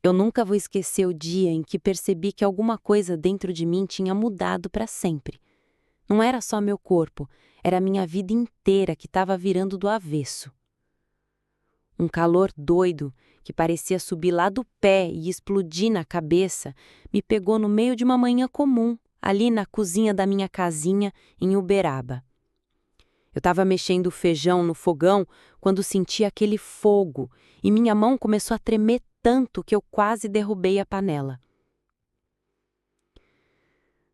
Eu nunca vou esquecer o dia em que percebi que alguma coisa dentro de mim tinha mudado para sempre. Não era só meu corpo, era minha vida inteira que estava virando do avesso. Um calor doido, que parecia subir lá do pé e explodir na cabeça, me pegou no meio de uma manhã comum, ali na cozinha da minha casinha, em Uberaba. Eu estava mexendo o feijão no fogão quando senti aquele fogo e minha mão começou a tremer tanto que eu quase derrubei a panela.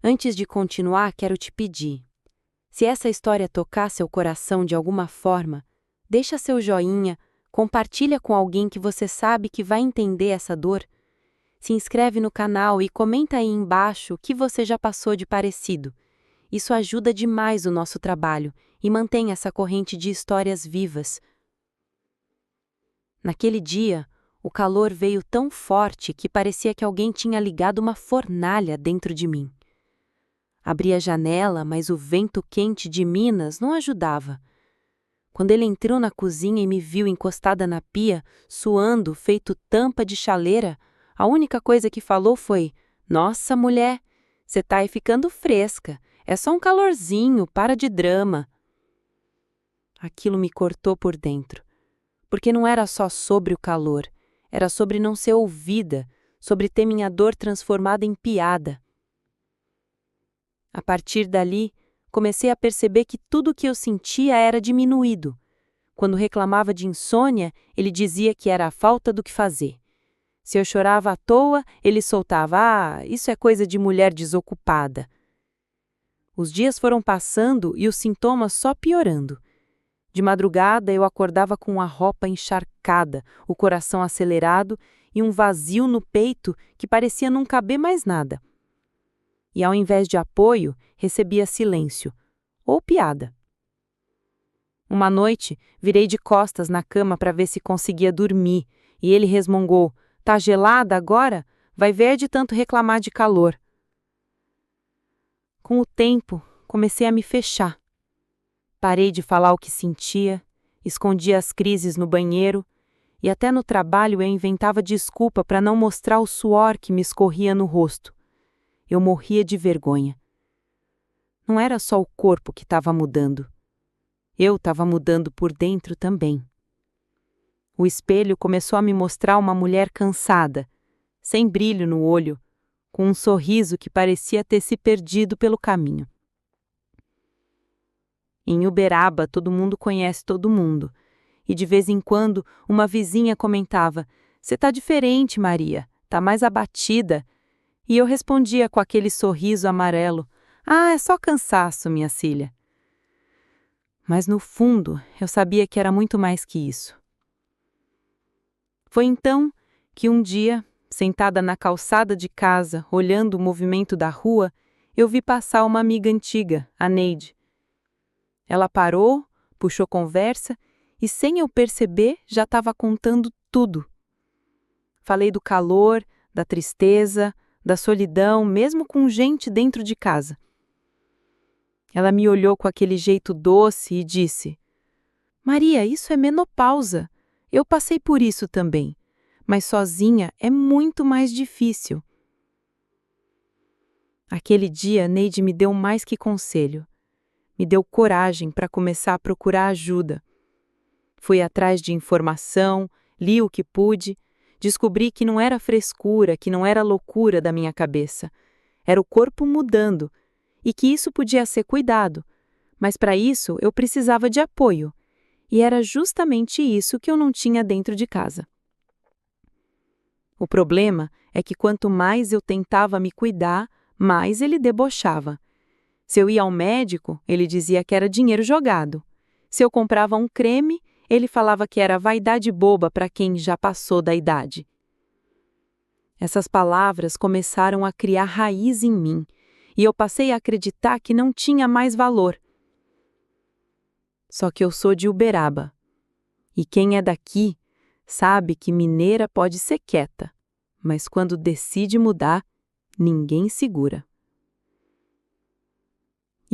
Antes de continuar, quero te pedir, se essa história tocar seu coração de alguma forma, deixa seu joinha, compartilha com alguém que você sabe que vai entender essa dor. Se inscreve no canal e comenta aí embaixo o que você já passou de parecido. Isso ajuda demais o nosso trabalho e mantém essa corrente de histórias vivas. Naquele dia, o calor veio tão forte que parecia que alguém tinha ligado uma fornalha dentro de mim. Abri a janela, mas o vento quente de Minas não ajudava. Quando ele entrou na cozinha e me viu encostada na pia, suando, feito tampa de chaleira, a única coisa que falou foi: "Nossa, mulher, você tá aí ficando fresca. É só um calorzinho, para de drama." Aquilo me cortou por dentro, porque não era só sobre o calor, era sobre não ser ouvida, sobre ter minha dor transformada em piada. A partir dali, comecei a perceber que tudo o que eu sentia era diminuído. Quando reclamava de insônia, ele dizia que era a falta do que fazer. Se eu chorava à toa, ele soltava: "Ah, isso é coisa de mulher desocupada." Os dias foram passando e os sintomas só piorando. De madrugada, eu acordava com a roupa encharcada, o coração acelerado e um vazio no peito que parecia não caber mais nada. E ao invés de apoio, recebia silêncio, ou piada. Uma noite, virei de costas na cama para ver se conseguia dormir, e ele resmungou: "Tá gelada agora? Vai ver de tanto reclamar de calor." Com o tempo, comecei a me fechar. Parei de falar o que sentia, escondia as crises no banheiro, e até no trabalho eu inventava desculpa para não mostrar o suor que me escorria no rosto. Eu morria de vergonha. Não era só o corpo que estava mudando. Eu estava mudando por dentro também. O espelho começou a me mostrar uma mulher cansada, sem brilho no olho, com um sorriso que parecia ter se perdido pelo caminho. Em Uberaba, todo mundo conhece todo mundo, e de vez em quando uma vizinha comentava: "Você tá diferente, Maria, tá mais abatida." E eu respondia com aquele sorriso amarelo: "Ah, é só cansaço, minha filha." Mas no fundo, eu sabia que era muito mais que isso. Foi então que um dia, sentada na calçada de casa, olhando o movimento da rua, eu vi passar uma amiga antiga, a Neide. Ela parou, puxou conversa e, sem eu perceber, já estava contando tudo. Falei do calor, da tristeza, da solidão, mesmo com gente dentro de casa. Ela me olhou com aquele jeito doce e disse: "Maria, isso é menopausa. Eu passei por isso também, mas sozinha é muito mais difícil." Aquele dia, Neide me deu mais que conselho. Me deu coragem para começar a procurar ajuda. Fui atrás de informação, li o que pude, descobri que não era frescura, que não era loucura da minha cabeça. Era o corpo mudando, e que isso podia ser cuidado, mas para isso eu precisava de apoio, e era justamente isso que eu não tinha dentro de casa. O problema é que quanto mais eu tentava me cuidar, mais ele debochava. Se eu ia ao médico, ele dizia que era dinheiro jogado. Se eu comprava um creme, ele falava que era vaidade boba para quem já passou da idade. Essas palavras começaram a criar raiz em mim, e eu passei a acreditar que não tinha mais valor. Só que eu sou de Uberaba, e quem é daqui sabe que mineira pode ser quieta, mas quando decide mudar, ninguém segura.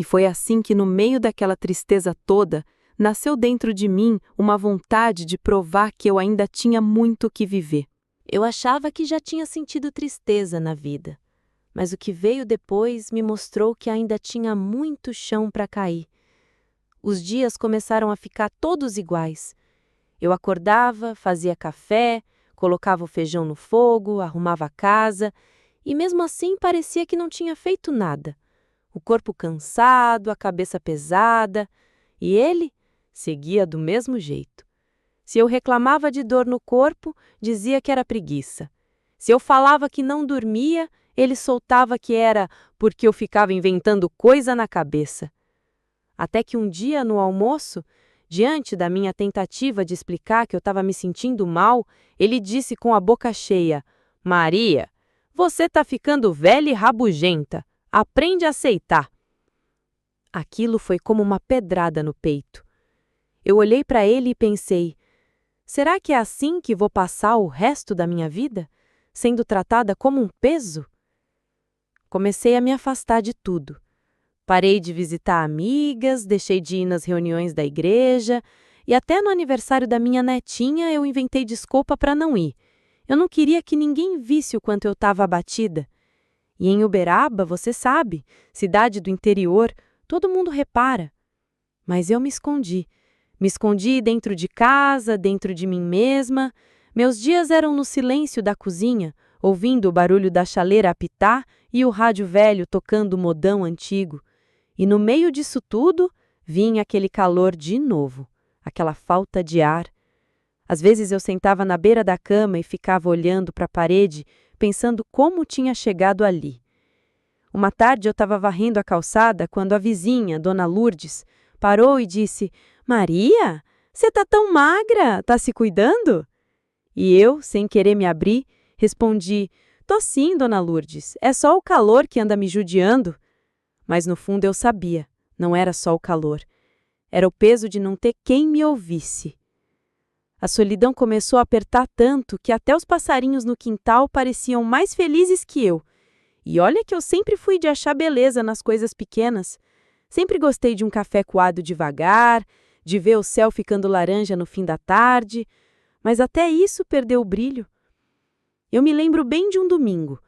E foi assim que, no meio daquela tristeza toda, nasceu dentro de mim uma vontade de provar que eu ainda tinha muito que viver. Eu achava que já tinha sentido tristeza na vida, mas o que veio depois me mostrou que ainda tinha muito chão para cair. Os dias começaram a ficar todos iguais. Eu acordava, fazia café, colocava o feijão no fogo, arrumava a casa, e mesmo assim parecia que não tinha feito nada. O corpo cansado, a cabeça pesada, e ele seguia do mesmo jeito. Se eu reclamava de dor no corpo, dizia que era preguiça. Se eu falava que não dormia, ele soltava que era porque eu ficava inventando coisa na cabeça. Até que um dia, no almoço, diante da minha tentativa de explicar que eu estava me sentindo mal, ele disse com a boca cheia: Maria, você está ficando velha e rabugenta. Aprende a aceitar. Aquilo foi como uma pedrada no peito. Eu olhei para ele e pensei: será que é assim que vou passar o resto da minha vida? Sendo tratada como um peso? Comecei a me afastar de tudo. Parei de visitar amigas, deixei de ir nas reuniões da igreja e até no aniversário da minha netinha eu inventei desculpa para não ir. Eu não queria que ninguém visse o quanto eu estava abatida. E em Uberaba, você sabe, cidade do interior, todo mundo repara. Mas eu me escondi. Me escondi dentro de casa, dentro de mim mesma. Meus dias eram no silêncio da cozinha, ouvindo o barulho da chaleira apitar e o rádio velho tocando o modão antigo. E no meio disso tudo, vinha aquele calor de novo, aquela falta de ar. Às vezes eu sentava na beira da cama e ficava olhando para a parede, pensando como tinha chegado ali. Uma tarde eu estava varrendo a calçada quando a vizinha, Dona Lourdes, parou e disse: Maria, você tá tão magra, tá se cuidando? E eu, sem querer me abrir, respondi: tô sim, Dona Lourdes, é só o calor que anda me judiando. Mas no fundo eu sabia, não era só o calor. Era o peso de não ter quem me ouvisse. A solidão começou a apertar tanto que até os passarinhos no quintal pareciam mais felizes que eu. E olha que eu sempre fui de achar beleza nas coisas pequenas. Sempre gostei de um café coado devagar, de ver o céu ficando laranja no fim da tarde, mas até isso perdeu o brilho. Eu me lembro bem de um domingo.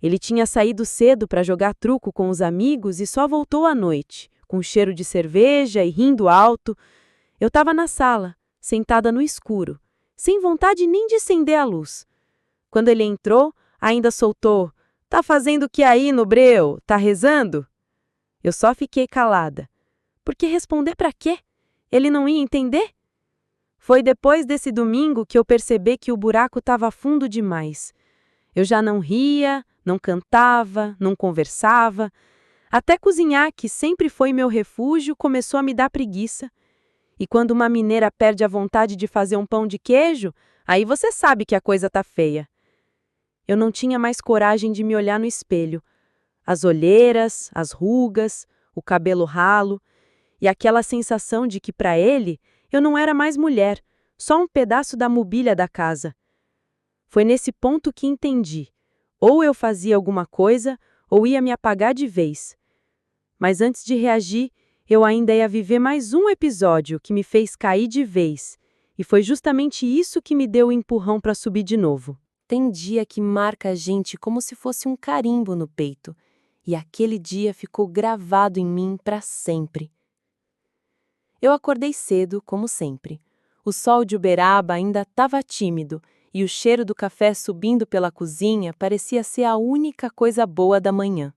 Ele tinha saído cedo para jogar truco com os amigos e só voltou à noite, com cheiro de cerveja e rindo alto. Eu estava na sala, sentada no escuro, sem vontade nem de acender a luz. Quando ele entrou, ainda soltou: tá fazendo o que aí no breu? Tá rezando? Eu só fiquei calada. Porque responder para quê? Ele não ia entender? Foi depois desse domingo que eu percebi que o buraco estava fundo demais. Eu já não ria, não cantava, não conversava. Até cozinhar, que sempre foi meu refúgio, começou a me dar preguiça. E quando uma mineira perde a vontade de fazer um pão de queijo, aí você sabe que a coisa tá feia. Eu não tinha mais coragem de me olhar no espelho. As olheiras, as rugas, o cabelo ralo e aquela sensação de que, para ele, eu não era mais mulher, só um pedaço da mobília da casa. Foi nesse ponto que entendi. Ou eu fazia alguma coisa, ou ia me apagar de vez. Mas antes de reagir, eu ainda ia viver mais um episódio que me fez cair de vez. E foi justamente isso que me deu o empurrão para subir de novo. Tem dia que marca a gente como se fosse um carimbo no peito. E aquele dia ficou gravado em mim para sempre. Eu acordei cedo, como sempre. O sol de Uberaba ainda estava tímido e o cheiro do café subindo pela cozinha parecia ser a única coisa boa da manhã.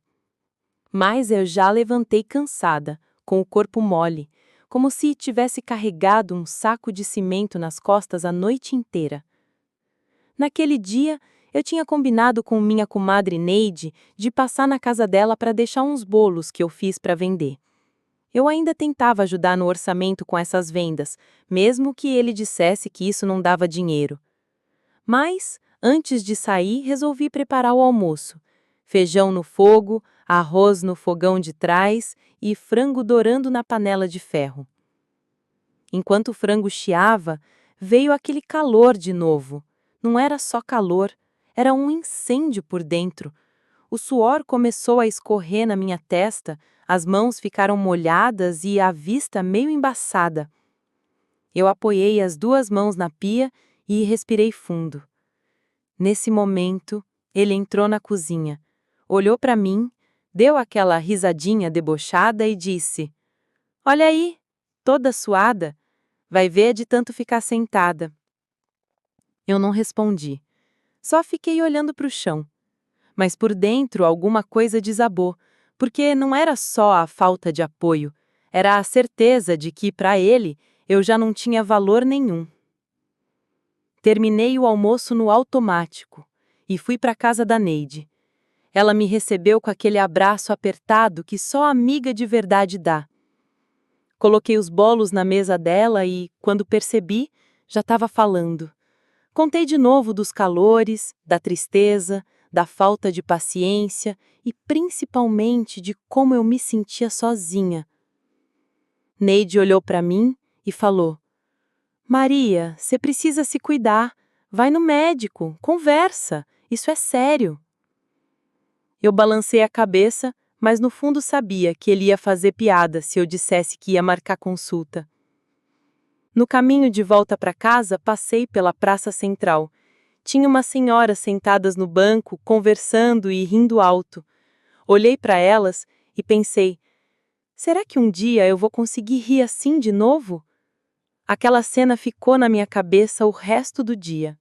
Mas eu já levantei cansada, com o corpo mole, como se tivesse carregado um saco de cimento nas costas a noite inteira. Naquele dia, eu tinha combinado com minha comadre Neide de passar na casa dela para deixar uns bolos que eu fiz para vender. Eu ainda tentava ajudar no orçamento com essas vendas, mesmo que ele dissesse que isso não dava dinheiro. Mas, antes de sair, resolvi preparar o almoço. Feijão no fogo, arroz no fogão de trás e frango dourando na panela de ferro. Enquanto o frango chiava, veio aquele calor de novo. Não era só calor, era um incêndio por dentro. O suor começou a escorrer na minha testa, as mãos ficaram molhadas e a vista meio embaçada. Eu apoiei as duas mãos na pia e respirei fundo. Nesse momento, ele entrou na cozinha, olhou para mim, deu aquela risadinha debochada e disse: "Olha aí, toda suada, vai ver de tanto ficar sentada." Eu não respondi, só fiquei olhando para o chão. Mas por dentro alguma coisa desabou, porque não era só a falta de apoio, era a certeza de que, para ele, eu já não tinha valor nenhum. Terminei o almoço no automático e fui para a casa da Neide. Ela me recebeu com aquele abraço apertado que só amiga de verdade dá. Coloquei os bolos na mesa dela e, quando percebi, já estava falando. Contei de novo dos calores, da tristeza, da falta de paciência e principalmente de como eu me sentia sozinha. Neide olhou para mim e falou: "Maria, você precisa se cuidar. Vai no médico, conversa. Isso é sério." Eu balancei a cabeça, mas no fundo sabia que ele ia fazer piada se eu dissesse que ia marcar consulta. No caminho de volta para casa, passei pela Praça Central. Tinha umas senhoras sentadas no banco, conversando e rindo alto. Olhei para elas e pensei: será que um dia eu vou conseguir rir assim de novo? Aquela cena ficou na minha cabeça o resto do dia.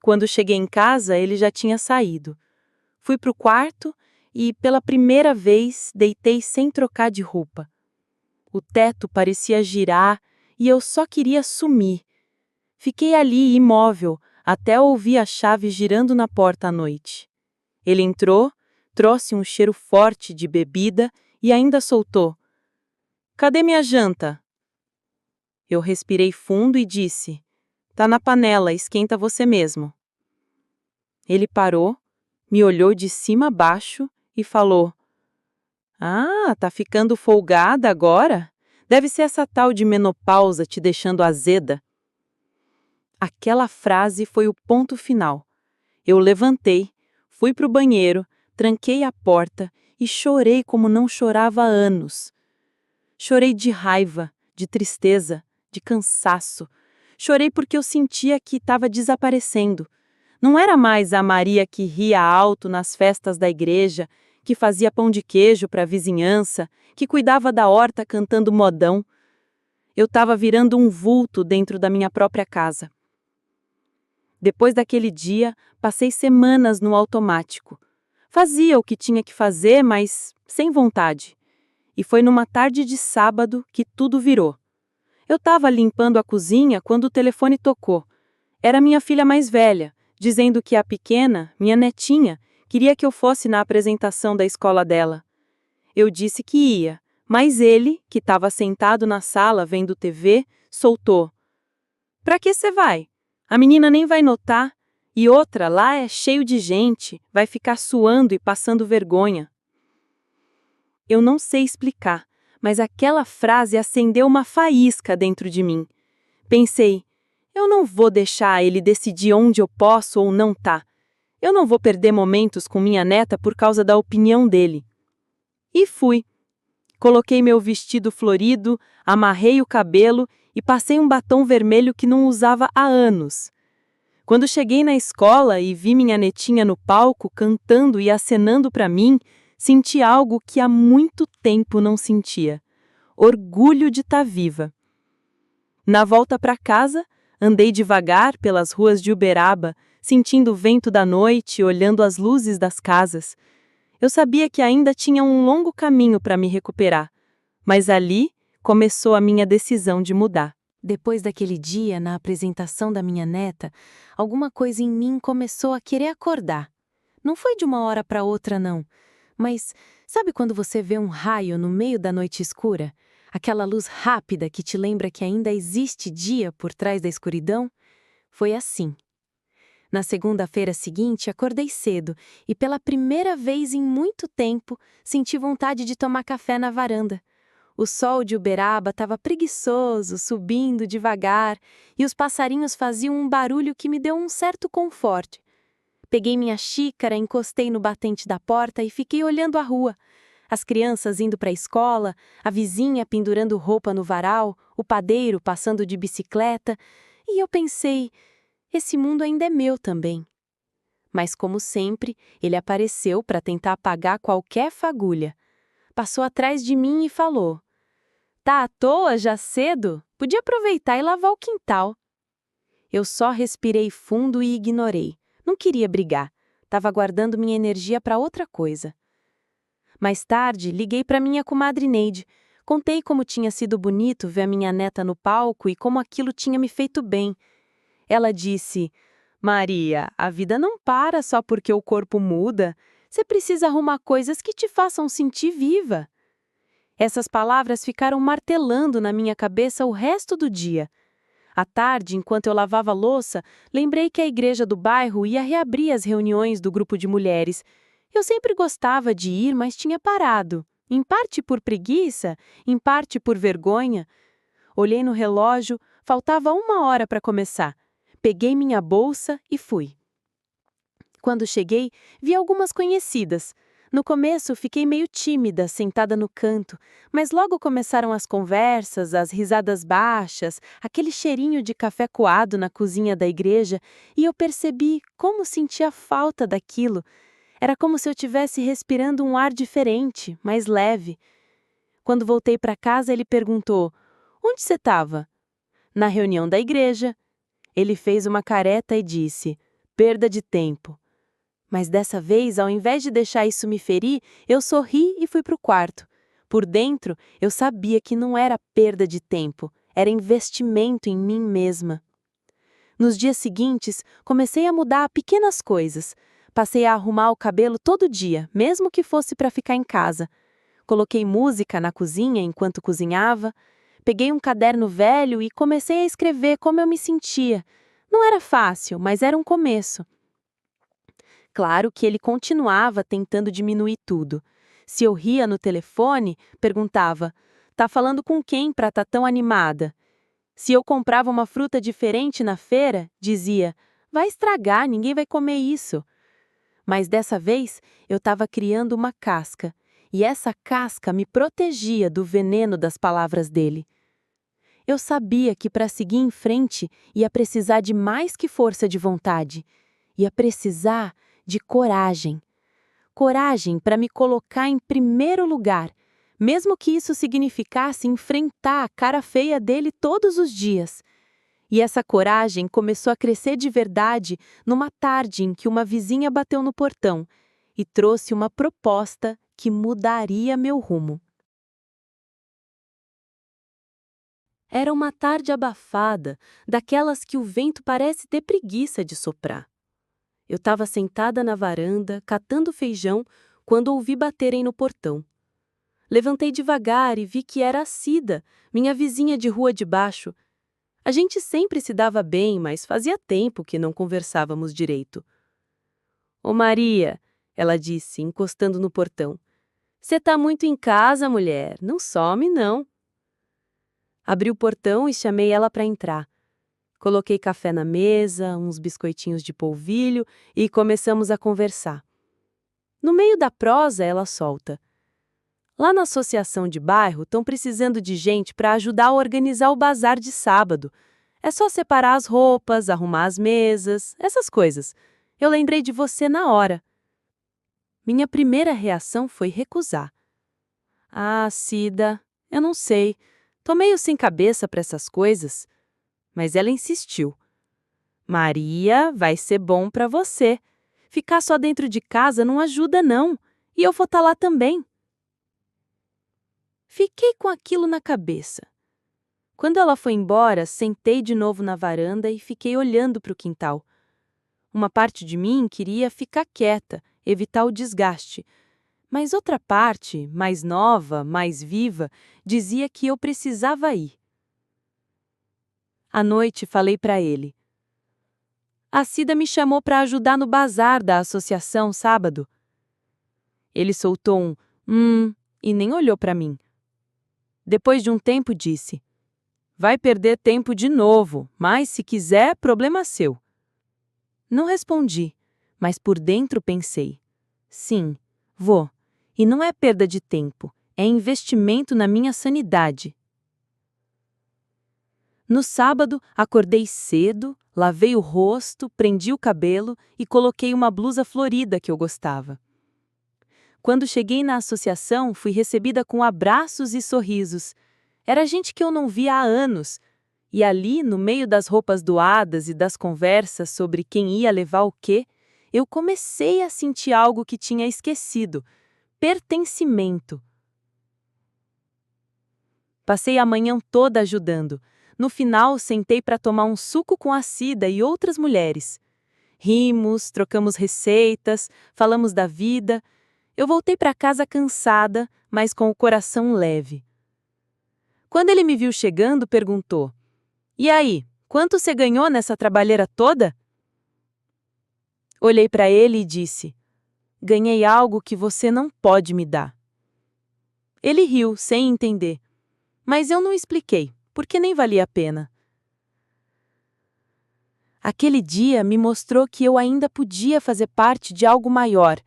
Quando cheguei em casa, ele já tinha saído. Fui para o quarto e, pela primeira vez, deitei sem trocar de roupa. O teto parecia girar e eu só queria sumir. Fiquei ali imóvel até ouvir a chave girando na porta à noite. Ele entrou, trouxe um cheiro forte de bebida e ainda soltou: "Cadê minha janta?" Eu respirei fundo e disse: "Tá na panela, esquenta você mesmo." Ele parou, me olhou de cima a baixo e falou: "Ah, tá ficando folgada agora? Deve ser essa tal de menopausa te deixando azeda." Aquela frase foi o ponto final. Eu levantei, fui para o banheiro, tranquei a porta e chorei como não chorava há anos. Chorei de raiva, de tristeza, de cansaço. Chorei porque eu sentia que estava desaparecendo. Não era mais a Maria que ria alto nas festas da igreja, que fazia pão de queijo para a vizinhança, que cuidava da horta cantando modão. Eu estava virando um vulto dentro da minha própria casa. Depois daquele dia, passei semanas no automático. Fazia o que tinha que fazer, mas sem vontade. E foi numa tarde de sábado que tudo virou. Eu estava limpando a cozinha quando o telefone tocou. Era minha filha mais velha, dizendo que a pequena, minha netinha, queria que eu fosse na apresentação da escola dela. Eu disse que ia, mas ele, que estava sentado na sala vendo TV, soltou: "Pra que você vai? A menina nem vai notar, e outra, lá é cheio de gente, vai ficar suando e passando vergonha." Eu não sei explicar, mas aquela frase acendeu uma faísca dentro de mim. Pensei: eu não vou deixar ele decidir onde eu posso ou não tá. Eu não vou perder momentos com minha neta por causa da opinião dele. E fui. Coloquei meu vestido florido, amarrei o cabelo e passei um batom vermelho que não usava há anos. Quando cheguei na escola e vi minha netinha no palco cantando e acenando para mim, senti algo que há muito tempo não sentia: orgulho de estar viva. Na volta para casa, andei devagar pelas ruas de Uberaba, sentindo o vento da noite e olhando as luzes das casas. Eu sabia que ainda tinha um longo caminho para me recuperar, mas ali começou a minha decisão de mudar. Depois daquele dia, na apresentação da minha neta, alguma coisa em mim começou a querer acordar. Não foi de uma hora para outra, não. Mas sabe quando você vê um raio no meio da noite escura? Aquela luz rápida que te lembra que ainda existe dia por trás da escuridão? Foi assim. Na segunda-feira seguinte, acordei cedo e, pela primeira vez em muito tempo, senti vontade de tomar café na varanda. O sol de Uberaba estava preguiçoso, subindo devagar, e os passarinhos faziam um barulho que me deu um certo conforto. Peguei minha xícara, encostei no batente da porta e fiquei olhando a rua. As crianças indo para a escola, a vizinha pendurando roupa no varal, o padeiro passando de bicicleta, e eu pensei: esse mundo ainda é meu também. Mas, como sempre, ele apareceu para tentar apagar qualquer fagulha. Passou atrás de mim e falou: Tá à toa já cedo? Podia aproveitar e lavar o quintal. Eu só respirei fundo e ignorei. Não queria brigar. Estava guardando minha energia para outra coisa. Mais tarde, liguei para minha comadre Neide. Contei como tinha sido bonito ver a minha neta no palco e como aquilo tinha me feito bem. Ela disse: Maria, a vida não para só porque o corpo muda. Você precisa arrumar coisas que te façam sentir viva. Essas palavras ficaram martelando na minha cabeça o resto do dia. À tarde, enquanto eu lavava a louça, lembrei que a igreja do bairro ia reabrir as reuniões do grupo de mulheres. Eu sempre gostava de ir, mas tinha parado. Em parte por preguiça, em parte por vergonha. Olhei no relógio, faltava 1 hora para começar. Peguei minha bolsa e fui. Quando cheguei, vi algumas conhecidas. No começo, fiquei meio tímida, sentada no canto, mas logo começaram as conversas, as risadas baixas, aquele cheirinho de café coado na cozinha da igreja, e eu percebi como sentia falta daquilo. Era como se eu estivesse respirando um ar diferente, mais leve. Quando voltei para casa, ele perguntou: Onde você estava? Na reunião da igreja. Ele fez uma careta e disse: Perda de tempo. Mas dessa vez, ao invés de deixar isso me ferir, eu sorri e fui para o quarto. Por dentro, eu sabia que não era perda de tempo, era investimento em mim mesma. Nos dias seguintes, comecei a mudar pequenas coisas. Passei a arrumar o cabelo todo dia, mesmo que fosse para ficar em casa. Coloquei música na cozinha enquanto cozinhava. Peguei um caderno velho e comecei a escrever como eu me sentia. Não era fácil, mas era um começo. Claro que ele continuava tentando diminuir tudo. Se eu ria no telefone, perguntava: Tá falando com quem para tá tão animada? Se eu comprava uma fruta diferente na feira, dizia: Vai estragar, ninguém vai comer isso. Mas dessa vez, eu estava criando uma casca, e essa casca me protegia do veneno das palavras dele. Eu sabia que para seguir em frente ia precisar de mais que força de vontade. Ia precisar de coragem. Coragem para me colocar em primeiro lugar, mesmo que isso significasse enfrentar a cara feia dele todos os dias. E essa coragem começou a crescer de verdade numa tarde em que uma vizinha bateu no portão e trouxe uma proposta que mudaria meu rumo. Era uma tarde abafada, daquelas que o vento parece ter preguiça de soprar. Eu estava sentada na varanda, catando feijão, quando ouvi baterem no portão. Levantei devagar e vi que era a Cida, minha vizinha de rua de baixo. A gente sempre se dava bem, mas fazia tempo que não conversávamos direito. Ô Maria, ela disse, encostando no portão. Você tá muito em casa, mulher, não some não. Abri o portão e chamei ela para entrar. Coloquei café na mesa, uns biscoitinhos de polvilho e começamos a conversar. No meio da prosa, ela solta. Lá na associação de bairro, estão precisando de gente para ajudar a organizar o bazar de sábado. É só separar as roupas, arrumar as mesas, essas coisas. Eu lembrei de você na hora. Minha primeira reação foi recusar. Ah, Cida, eu não sei. Tô meio sem cabeça para essas coisas. Mas ela insistiu. Maria, vai ser bom para você. Ficar só dentro de casa não ajuda, não. E eu vou estar lá também. Fiquei com aquilo na cabeça. Quando ela foi embora, sentei de novo na varanda e fiquei olhando para o quintal. Uma parte de mim queria ficar quieta, evitar o desgaste. Mas outra parte, mais nova, mais viva, dizia que eu precisava ir. À noite, falei para ele. A Cida me chamou para ajudar no bazar da associação sábado. Ele soltou e nem olhou para mim. Depois de um tempo, disse: Vai perder tempo de novo, mas se quiser, problema seu. Não respondi, mas por dentro pensei: sim, vou. E não é perda de tempo, é investimento na minha sanidade. No sábado, acordei cedo, lavei o rosto, prendi o cabelo e coloquei uma blusa florida que eu gostava. Quando cheguei na associação, fui recebida com abraços e sorrisos. Era gente que eu não via há anos. E ali, no meio das roupas doadas e das conversas sobre quem ia levar o quê, eu comecei a sentir algo que tinha esquecido: pertencimento. Passei a manhã toda ajudando. No final, sentei para tomar um suco com a Cida e outras mulheres. Rimos, trocamos receitas, falamos da vida. Eu voltei para casa cansada, mas com o coração leve. Quando ele me viu chegando, perguntou: "E aí, quanto você ganhou nessa trabalheira toda?" Olhei para ele e disse: "Ganhei algo que você não pode me dar." Ele riu, sem entender. Mas eu não expliquei, porque nem valia a pena. Aquele dia me mostrou que eu ainda podia fazer parte de algo maior,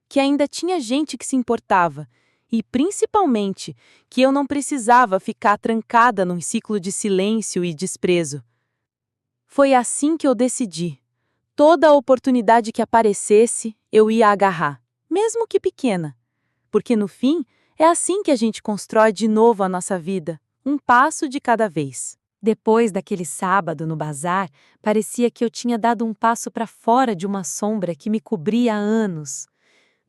que ainda tinha gente que se importava, e, principalmente, que eu não precisava ficar trancada num ciclo de silêncio e desprezo. Foi assim que eu decidi. Toda oportunidade que aparecesse, eu ia agarrar, mesmo que pequena. Porque, no fim, é assim que a gente constrói de novo a nossa vida, um passo de cada vez. Depois daquele sábado no bazar, parecia que eu tinha dado um passo para fora de uma sombra que me cobria há anos.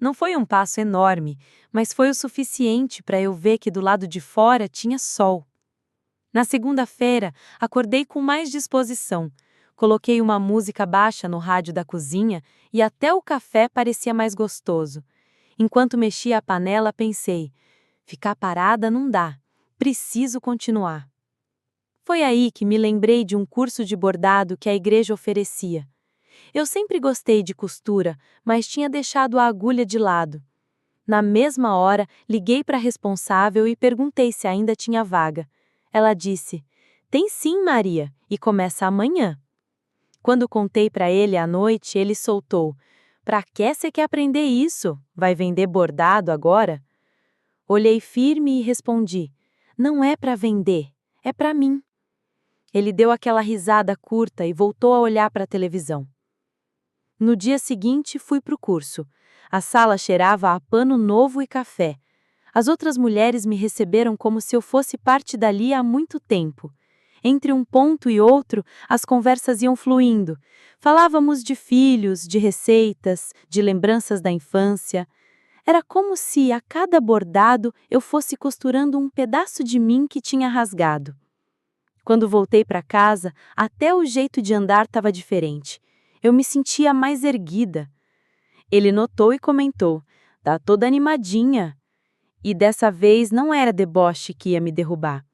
Não foi um passo enorme, mas foi o suficiente para eu ver que do lado de fora tinha sol. Na segunda-feira, acordei com mais disposição. Coloquei uma música baixa no rádio da cozinha e até o café parecia mais gostoso. Enquanto mexia a panela, pensei: ficar parada não dá, preciso continuar. Foi aí que me lembrei de um curso de bordado que a igreja oferecia. Eu sempre gostei de costura, mas tinha deixado a agulha de lado. Na mesma hora, liguei para a responsável e perguntei se ainda tinha vaga. Ela disse: "Tem sim, Maria, e começa amanhã." Quando contei para ele à noite, ele soltou: "Pra que você quer aprender isso? Vai vender bordado agora?" Olhei firme e respondi: "Não é para vender, é para mim." Ele deu aquela risada curta e voltou a olhar para a televisão. No dia seguinte, fui para o curso. A sala cheirava a pano novo e café. As outras mulheres me receberam como se eu fosse parte dali há muito tempo. Entre um ponto e outro, as conversas iam fluindo. Falávamos de filhos, de receitas, de lembranças da infância. Era como se, a cada bordado, eu fosse costurando um pedaço de mim que tinha rasgado. Quando voltei para casa, até o jeito de andar estava diferente. Eu me sentia mais erguida. Ele notou e comentou: "Tá toda animadinha." E dessa vez não era deboche que ia me derrubar.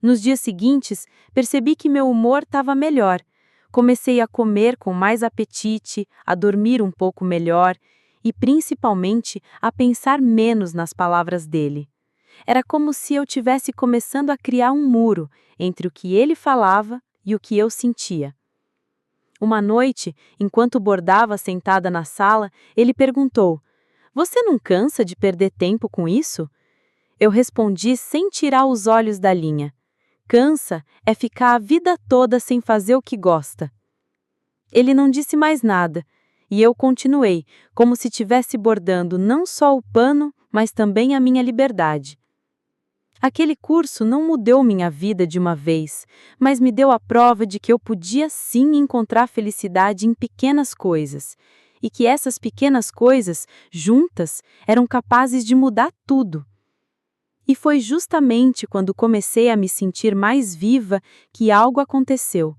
Nos dias seguintes, percebi que meu humor estava melhor. Comecei a comer com mais apetite, a dormir um pouco melhor e, principalmente, a pensar menos nas palavras dele. Era como se eu tivesse começando a criar um muro entre o que ele falava e o que eu sentia. Uma noite, enquanto bordava sentada na sala, ele perguntou: "Você não cansa de perder tempo com isso?" Eu respondi sem tirar os olhos da linha: "Cansa é ficar a vida toda sem fazer o que gosta." Ele não disse mais nada, e eu continuei, como se estivesse bordando não só o pano, mas também a minha liberdade. Aquele curso não mudou minha vida de uma vez, mas me deu a prova de que eu podia sim encontrar felicidade em pequenas coisas, e que essas pequenas coisas, juntas, eram capazes de mudar tudo. E foi justamente quando comecei a me sentir mais viva que algo aconteceu,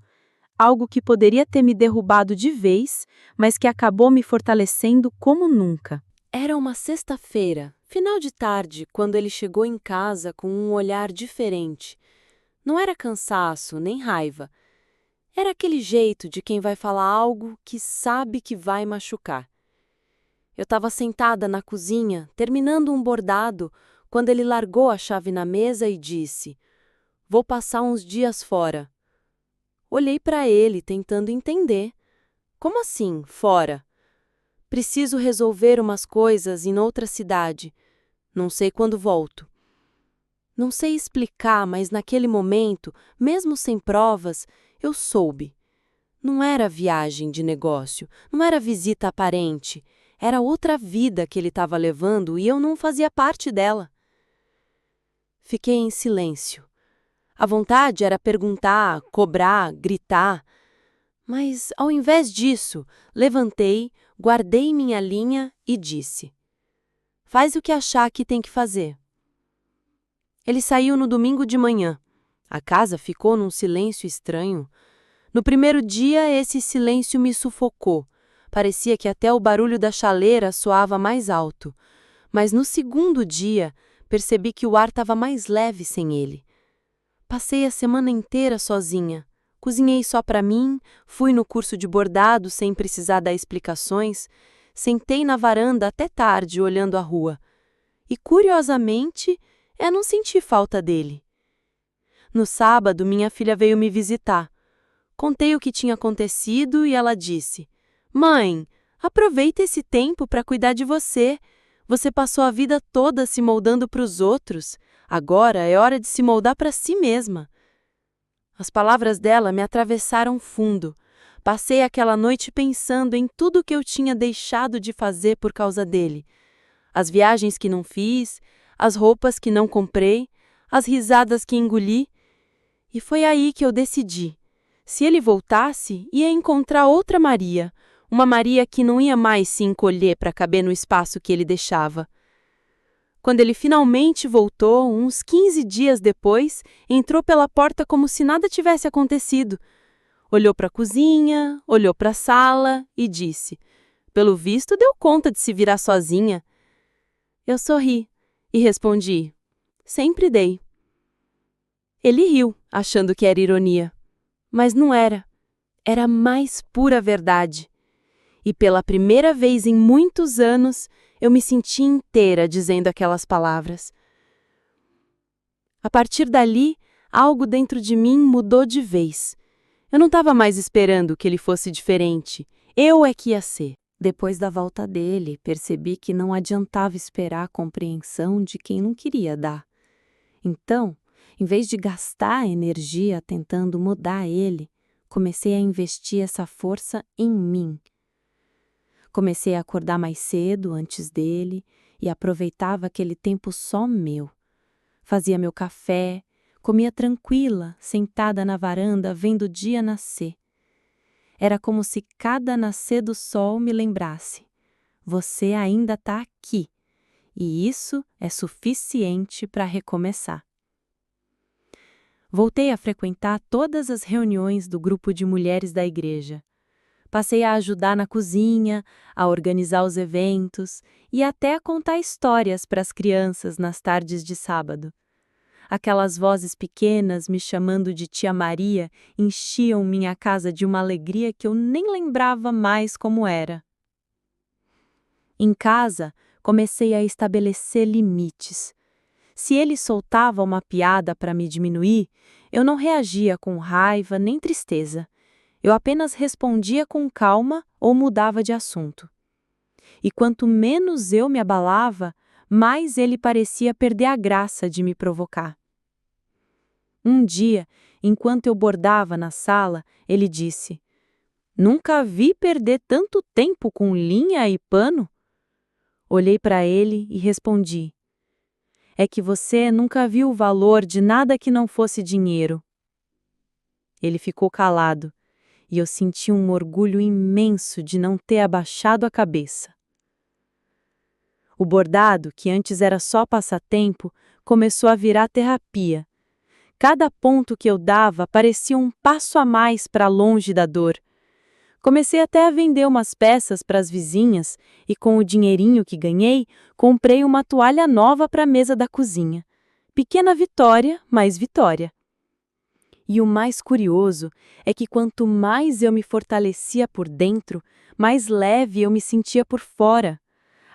algo que poderia ter me derrubado de vez, mas que acabou me fortalecendo como nunca. Era uma sexta-feira, final de tarde, quando ele chegou em casa com um olhar diferente. Não era cansaço, nem raiva. Era aquele jeito de quem vai falar algo que sabe que vai machucar. Eu estava sentada na cozinha, terminando um bordado, quando ele largou a chave na mesa e disse: "Vou passar uns dias fora." Olhei para ele, tentando entender. "Como assim, fora?" "Preciso resolver umas coisas em outra cidade. Não sei quando volto." Não sei explicar, mas naquele momento, mesmo sem provas, eu soube. Não era viagem de negócio, não era visita aparente. Era outra vida que ele estava levando e eu não fazia parte dela. Fiquei em silêncio. A vontade era perguntar, cobrar, gritar. Mas, ao invés disso, levantei, guardei minha linha e disse: Faz o que achar que tem que fazer. Ele saiu no domingo de manhã. A casa ficou num silêncio estranho. No primeiro dia, esse silêncio me sufocou. Parecia que até o barulho da chaleira soava mais alto. Mas no segundo dia, percebi que o ar estava mais leve sem ele. Passei a semana inteira sozinha. Cozinhei só para mim, fui no curso de bordado sem precisar dar explicações, sentei na varanda até tarde olhando a rua. E, curiosamente, eu não senti falta dele. No sábado, minha filha veio me visitar. Contei o que tinha acontecido e ela disse: Mãe, aproveita esse tempo para cuidar de você. Você passou a vida toda se moldando para os outros. Agora é hora de se moldar para si mesma. As palavras dela me atravessaram fundo. Passei aquela noite pensando em tudo o que eu tinha deixado de fazer por causa dele. As viagens que não fiz, as roupas que não comprei, as risadas que engoli. E foi aí que eu decidi. Se ele voltasse, ia encontrar outra Maria, uma Maria que não ia mais se encolher para caber no espaço que ele deixava. Quando ele finalmente voltou, uns 15 dias depois, entrou pela porta como se nada tivesse acontecido. Olhou para a cozinha, olhou para a sala e disse: Pelo visto, deu conta de se virar sozinha. Eu sorri e respondi: Sempre dei. Ele riu, achando que era ironia. Mas não era. Era a mais pura verdade. E pela primeira vez em muitos anos, eu me senti inteira dizendo aquelas palavras. A partir dali, algo dentro de mim mudou de vez. Eu não estava mais esperando que ele fosse diferente. Eu é que ia ser. Depois da volta dele, percebi que não adiantava esperar a compreensão de quem não queria dar. Então, em vez de gastar energia tentando mudar ele, comecei a investir essa força em mim. Comecei a acordar mais cedo antes dele e aproveitava aquele tempo só meu. Fazia meu café, comia tranquila, sentada na varanda vendo o dia nascer. Era como se cada nascer do sol me lembrasse: você ainda está aqui, e isso é suficiente para recomeçar. Voltei a frequentar todas as reuniões do grupo de mulheres da igreja. Passei a ajudar na cozinha, a organizar os eventos e até a contar histórias para as crianças nas tardes de sábado. Aquelas vozes pequenas me chamando de Tia Maria enchiam minha casa de uma alegria que eu nem lembrava mais como era. Em casa, comecei a estabelecer limites. Se ele soltava uma piada para me diminuir, eu não reagia com raiva nem tristeza. Eu apenas respondia com calma ou mudava de assunto. E quanto menos eu me abalava, mais ele parecia perder a graça de me provocar. Um dia, enquanto eu bordava na sala, ele disse: Nunca vi perder tanto tempo com linha e pano. Olhei para ele e respondi: É que você nunca viu o valor de nada que não fosse dinheiro. Ele ficou calado. E eu senti um orgulho imenso de não ter abaixado a cabeça. O bordado, que antes era só passatempo, começou a virar terapia. Cada ponto que eu dava parecia um passo a mais para longe da dor. Comecei até a vender umas peças para as vizinhas e, com o dinheirinho que ganhei, comprei uma toalha nova para a mesa da cozinha. Pequena vitória, mas vitória. E o mais curioso é que quanto mais eu me fortalecia por dentro, mais leve eu me sentia por fora.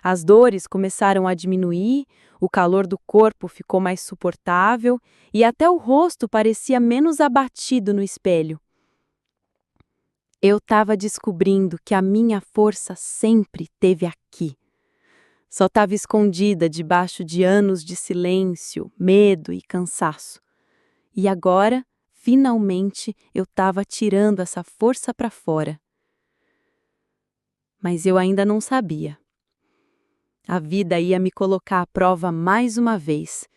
As dores começaram a diminuir, o calor do corpo ficou mais suportável e até o rosto parecia menos abatido no espelho. Eu estava descobrindo que a minha força sempre esteve aqui. Só estava escondida debaixo de anos de silêncio, medo e cansaço. E agora, finalmente, eu estava tirando essa força para fora. Mas eu ainda não sabia. A vida ia me colocar à prova mais uma vez.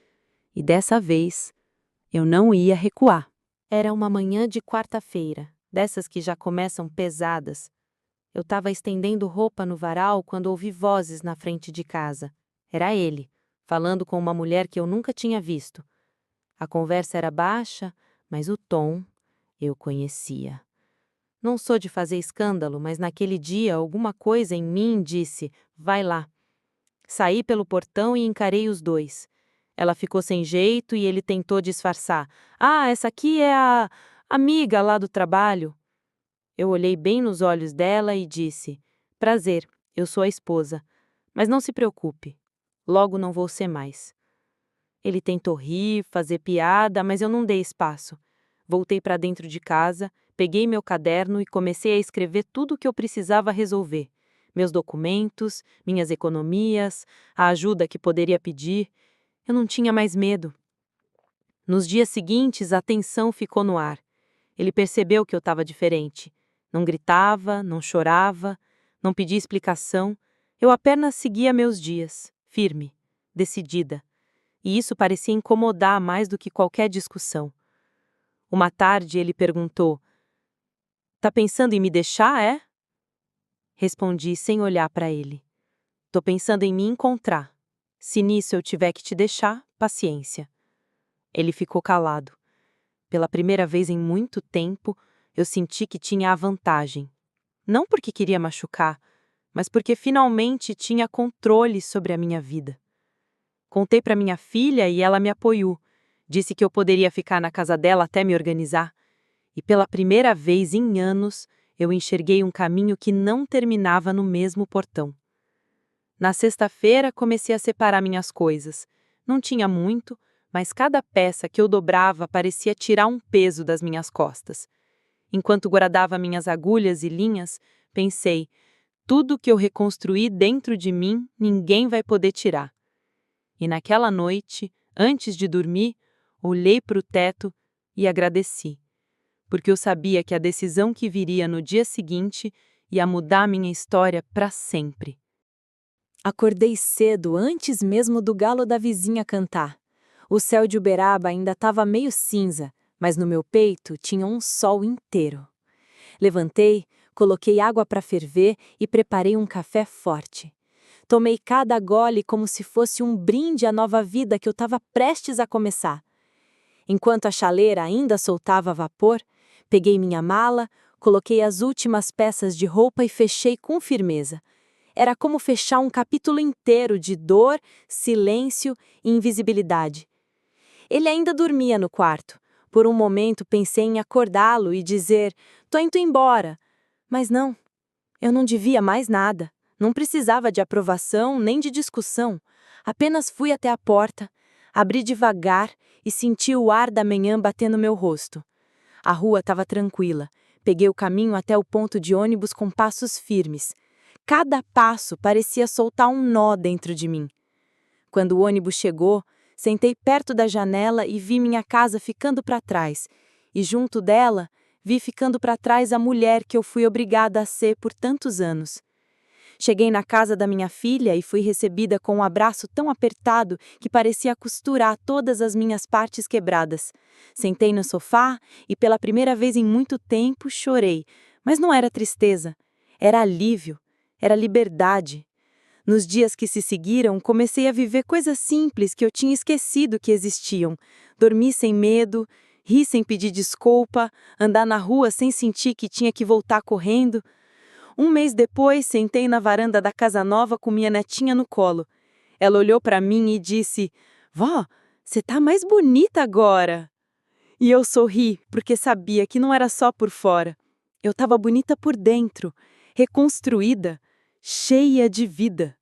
E dessa vez, eu não ia recuar. Era uma manhã de quarta-feira, dessas que já começam pesadas. Eu estava estendendo roupa no varal quando ouvi vozes na frente de casa. Era ele, falando com uma mulher que eu nunca tinha visto. A conversa era baixa, mas o tom eu conhecia. Não sou de fazer escândalo, mas naquele dia alguma coisa em mim disse: vai lá. Saí pelo portão e encarei os dois. Ela ficou sem jeito e ele tentou disfarçar. Ah, essa aqui é a amiga lá do trabalho. Eu olhei bem nos olhos dela e disse: prazer, eu sou a esposa. Mas não se preocupe, logo não vou ser mais. Ele tentou rir, fazer piada, mas eu não dei espaço. Voltei para dentro de casa, peguei meu caderno e comecei a escrever tudo o que eu precisava resolver. Meus documentos, minhas economias, a ajuda que poderia pedir. Eu não tinha mais medo. Nos dias seguintes, a tensão ficou no ar. Ele percebeu que eu estava diferente. Não gritava, não chorava, não pedia explicação. Eu apenas seguia meus dias, firme, decidida. E isso parecia incomodar mais do que qualquer discussão. Uma tarde ele perguntou: tá pensando em me deixar, é? Respondi sem olhar para ele. Tô pensando em me encontrar. Se nisso eu tiver que te deixar, paciência. Ele ficou calado. Pela primeira vez em muito tempo, eu senti que tinha a vantagem. Não porque queria machucar, mas porque finalmente tinha controle sobre a minha vida. Contei para minha filha e ela me apoiou. Disse que eu poderia ficar na casa dela até me organizar. E pela primeira vez em anos, eu enxerguei um caminho que não terminava no mesmo portão. Na sexta-feira, comecei a separar minhas coisas. Não tinha muito, mas cada peça que eu dobrava parecia tirar um peso das minhas costas. Enquanto guardava minhas agulhas e linhas, pensei: tudo que eu reconstruí dentro de mim, ninguém vai poder tirar. E naquela noite, antes de dormir, olhei para o teto e agradeci, porque eu sabia que a decisão que viria no dia seguinte ia mudar minha história para sempre. Acordei cedo, antes mesmo do galo da vizinha cantar. O céu de Uberaba ainda estava meio cinza, mas no meu peito tinha um sol inteiro. Levantei, coloquei água para ferver e preparei um café forte. Tomei cada gole como se fosse um brinde à nova vida que eu estava prestes a começar. Enquanto a chaleira ainda soltava vapor, peguei minha mala, coloquei as últimas peças de roupa e fechei com firmeza. Era como fechar um capítulo inteiro de dor, silêncio e invisibilidade. Ele ainda dormia no quarto. Por um momento pensei em acordá-lo e dizer: tô indo embora. Mas não, eu não devia mais nada. Não precisava de aprovação nem de discussão. Apenas fui até a porta, abri devagar e senti o ar da manhã bater no meu rosto. A rua estava tranquila. Peguei o caminho até o ponto de ônibus com passos firmes. Cada passo parecia soltar um nó dentro de mim. Quando o ônibus chegou, sentei perto da janela e vi minha casa ficando para trás. E junto dela, vi ficando para trás a mulher que eu fui obrigada a ser por tantos anos. Cheguei na casa da minha filha e fui recebida com um abraço tão apertado que parecia costurar todas as minhas partes quebradas. Sentei no sofá e pela primeira vez em muito tempo chorei, mas não era tristeza, era alívio, era liberdade. Nos dias que se seguiram, comecei a viver coisas simples que eu tinha esquecido que existiam. Dormir sem medo, rir sem pedir desculpa, andar na rua sem sentir que tinha que voltar correndo. Um mês depois, sentei na varanda da casa nova com minha netinha no colo. Ela olhou para mim e disse: Vó, você tá mais bonita agora. E eu sorri, porque sabia que não era só por fora. Eu estava bonita por dentro, reconstruída, cheia de vida.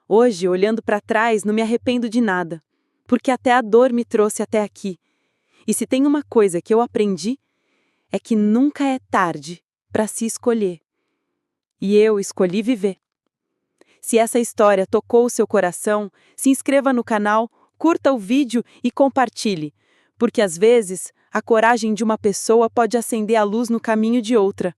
Hoje, olhando para trás, não me arrependo de nada, porque até a dor me trouxe até aqui. E se tem uma coisa que eu aprendi, é que nunca é tarde para se escolher. E eu escolhi viver. Se essa história tocou o seu coração, se inscreva no canal, curta o vídeo e compartilhe, porque às vezes a coragem de uma pessoa pode acender a luz no caminho de outra.